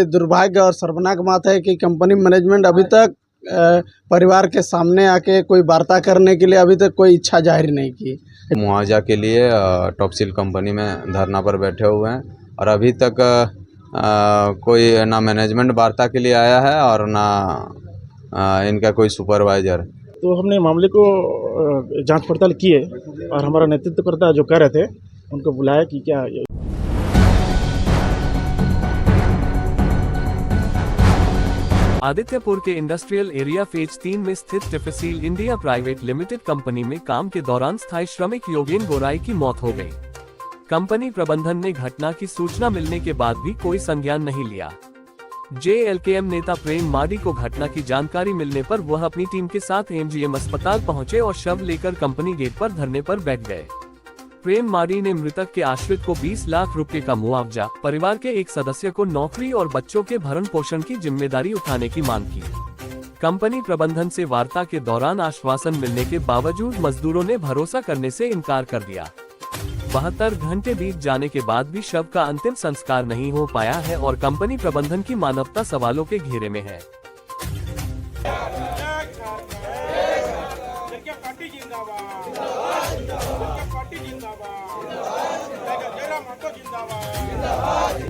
ही दुर्भाग्य और शर्मनाक बात है कि कंपनी मैनेजमेंट अभी तक परिवार के सामने आके कोई वार्ता करने के लिए अभी तक कोई इच्छा जाहिर नहीं की। मुआवजा के लिए टॉपसिल कंपनी में धरना पर बैठे हुए हैं और अभी तक कोई ना मैनेजमेंट वार्ता के लिए आया है और ना इनका कोई सुपरवाइजर। तो हमने मामले को जांच पड़ताल किए और हमारा नेतृत्वकर्ता जो कह रहे थे उनको बुलाया कि क्या आदित्यपुर के इंडस्ट्रियल एरिया फेज 3 में स्थित टिफिसील इंडिया प्राइवेट लिमिटेड कंपनी में काम के दौरान स्थायी श्रमिक योगेन गोराई की मौत हो गई। कंपनी प्रबंधन ने घटना की सूचना मिलने के बाद भी कोई संज्ञान नहीं लिया। JLKM नेता प्रेम माडी को घटना की जानकारी मिलने पर वह अपनी टीम के साथ MGM अस्पताल पहुंचे और शव लेकर कंपनी गेट पर धरने पर बैठ गए। प्रेम माडी ने मृतक के आश्रित को 20 लाख रुपए का मुआवजा, परिवार के एक सदस्य को नौकरी और बच्चों के भरण पोषण की जिम्मेदारी उठाने की मांग की। कंपनी प्रबंधन से वार्ता के दौरान आश्वासन मिलने के बावजूद मजदूरों ने भरोसा करने से इनकार कर दिया। 72 घंटे बीत जाने के बाद भी शव का अंतिम संस्कार नहीं हो पाया है और कंपनी प्रबंधन की मानवता सवालों के घेरे में है।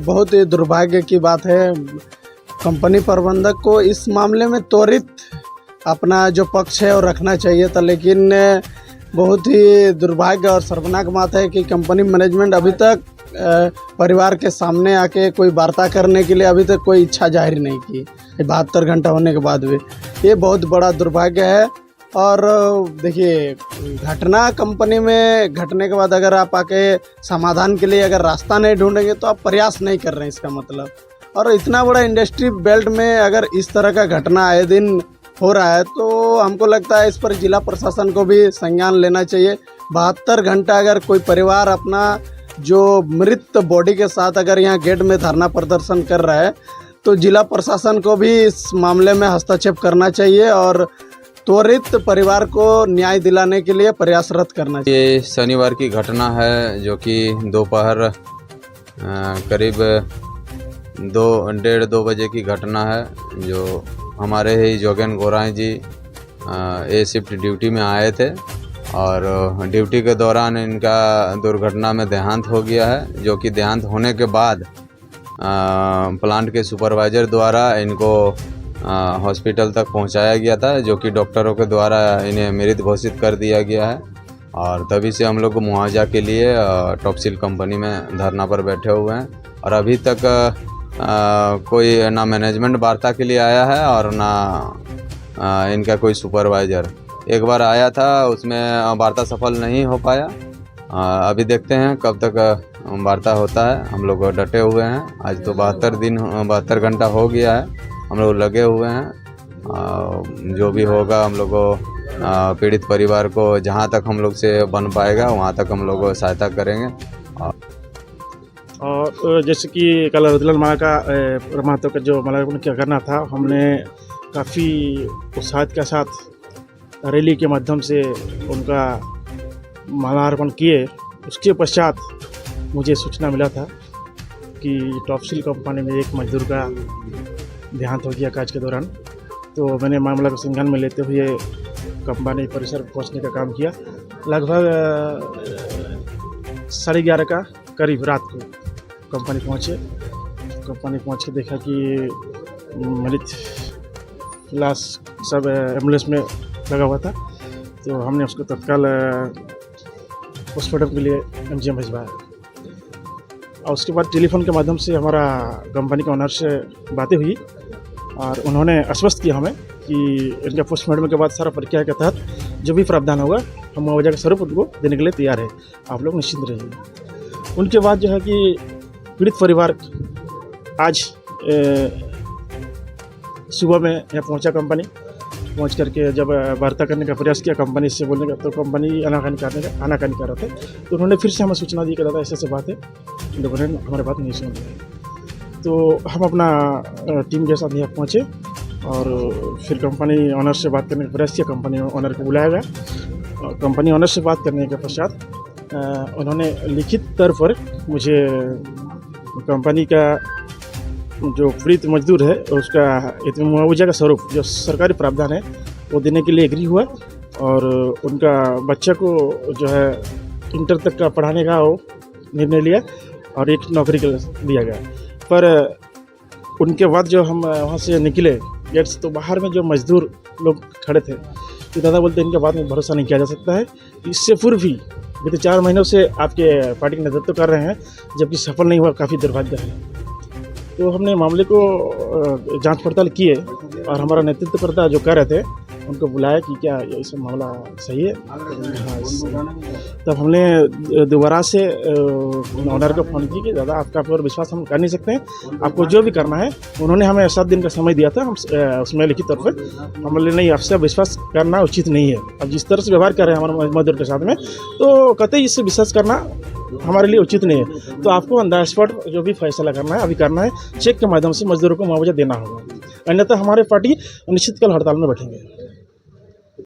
बहुत ही दुर्भाग्य की बात है। कंपनी प्रबंधक को इस मामले में त्वरित अपना जो पक्ष है वो रखना चाहिए था, लेकिन बहुत ही दुर्भाग्य और शर्मनाक बात है कि कंपनी मैनेजमेंट अभी तक परिवार के सामने आके कोई वार्ता करने के लिए अभी तक कोई इच्छा जाहिर नहीं की 72 घंटा होने के बाद भी। ये बहुत बड़ा दुर्भाग्य है। और देखिए, घटना कंपनी में घटने के बाद अगर आप आके समाधान के लिए अगर रास्ता नहीं ढूंढेंगे तो आप प्रयास नहीं कर रहे हैं, इसका मतलब। और इतना बड़ा इंडस्ट्री बेल्ट में अगर इस तरह का घटना आए दिन हो रहा है तो हमको लगता है इस पर जिला प्रशासन को भी संज्ञान लेना चाहिए। 72 घंटा अगर कोई परिवार अपना जो मृत बॉडी के साथ अगर यहाँ गेट में धरना प्रदर्शन कर रहा है तो जिला प्रशासन को भी इस मामले में हस्तक्षेप करना चाहिए और त्वरित परिवार को न्याय दिलाने के लिए प्रयासरत करना चाहिए। ये शनिवार की घटना है जो कि दोपहर करीब 1:30-2 बजे की घटना है, जो हमारे ही योगेन गोराई जी ए शिफ्ट ड्यूटी में आए थे और ड्यूटी के दौरान इनका दुर्घटना में देहांत हो गया है, जो कि देहांत होने के बाद प्लांट के सुपरवाइजर द्वारा इनको हॉस्पिटल तक पहुंचाया गया था, जो कि डॉक्टरों के द्वारा इन्हें मृत घोषित कर दिया गया है। और तभी से हम लोग मुआवजा के लिए टॉपसिल कंपनी में धरना पर बैठे हुए हैं और अभी तक कोई ना मैनेजमेंट वार्ता के लिए आया है और ना इनका कोई सुपरवाइजर। एक बार आया था, उसमें वार्ता सफल नहीं हो पाया। अभी देखते हैं कब तक वार्ता होता है। हम लोग डटे हुए हैं। आज तो 72 घंटा हो गया है, हम लोग लगे हुए हैं। जो भी होगा हम लोग पीड़ित परिवार को जहां तक हम लोग से बन पाएगा वहां तक हम लोग सहायता करेंगे। और जैसे कि कल रुदलन माला का महत्व का जो माल्यार्पण क्या करना था, हमने काफ़ी उत्साह के साथ रैली के माध्यम से उनका माल्यार्पण किए। उसके पश्चात मुझे सूचना मिला था कि टॉपसिल कंपनी में एक मजदूर का देहांत हो गया काज के दौरान। तो मैंने मामला को संज्ञान में लेते हुए कंपनी परिसर पहुंचने का काम किया। लगभग 11:30 का करीब रात को कंपनी पहुंचे। कंपनी पहुंच के देखा कि मृत लाश सब एम्बुलेंस में लगा हुआ था, तो हमने उसको तत्काल पोस्टमार्टम के लिए MGM भिजवाया। और उसके बाद टेलीफोन के माध्यम से हमारा कंपनी के ओनर से बातें हुई और उन्होंने आश्वस्त किया हमें कि इनका पोस्टमार्टम के बाद सारा प्रक्रिया के तहत जो भी प्रावधान होगा हम मुआवजा के स्वरूप उनको देने के लिए तैयार है, आप लोग निश्चिंत रहिए। उनके बाद जो है कि पीड़ित परिवार आज सुबह में यहाँ पहुँचा। कंपनी पहुँच करके जब वार्ता करने का प्रयास किया कंपनी से बोलने का, तो कंपनी आनाकानी कर रहे थे। तो उन्होंने फिर से हमें सूचना दी कि दादा ऐसे बात है, लोगों ने हमारे बात नहीं सुनी। तो हम अपना टीम के साथ यहाँ पहुँचे और फिर कंपनी ऑनर से बात करने का प्रयास किया। कंपनी ऑनर को बुलाया गया और कंपनी ऑनर से बात करने के पश्चात उन्होंने लिखित तौर पर मुझे कंपनी का जो पीड़ित मजदूर है उसका मुआवजा का स्वरूप जो सरकारी प्रावधान है वो देने के लिए एग्री हुआ और उनका बच्चा को जो है इंटर तक का पढ़ाने का वो निर्णय लिया और एक नौकरी के लिए दिया गया। पर उनके बाद जो हम वहाँ से निकले गेट से, तो बाहर में जो मजदूर लोग खड़े थे तो दादा बोलते इनके बाद में भरोसा नहीं किया जा सकता है। इससे पूर्व भी बीते 4 महीनों से आपके पार्टी का नेतृत्व कर रहे हैं, जबकि सफल नहीं हुआ, काफ़ी दुर्भाग्य है। तो हमने मामले को जांच पड़ताल किए और हमारा नेतृत्वकर्ता जो कह रहे थे उनको बुलाया कि क्या ये सब मामला सही है। तब हमने दोबारा से ऑनर को फ़ोन किया कि दादा आपका पर विश्वास हम कर नहीं सकते हैं, आपको जो भी करना है। उन्होंने हमें 7 दिन का समय दिया था, हम उसमें लिखित तौर पर हम बोले नहीं, आपसे विश्वास करना उचित नहीं है। अब जिस तरह से व्यवहार कर रहे हैं हमारे मजदूर के साथ में, तो कतई इससे विश्वास करना हमारे लिए उचित नहीं है। तो आपको ऑन द स्पॉट जो भी फैसला करना है अभी करना है, चेक के माध्यम से मजदूरों को मुआवजा देना होगा, अन्यथा हमारे पार्टी निश्चित कल हड़ताल में बैठेंगे।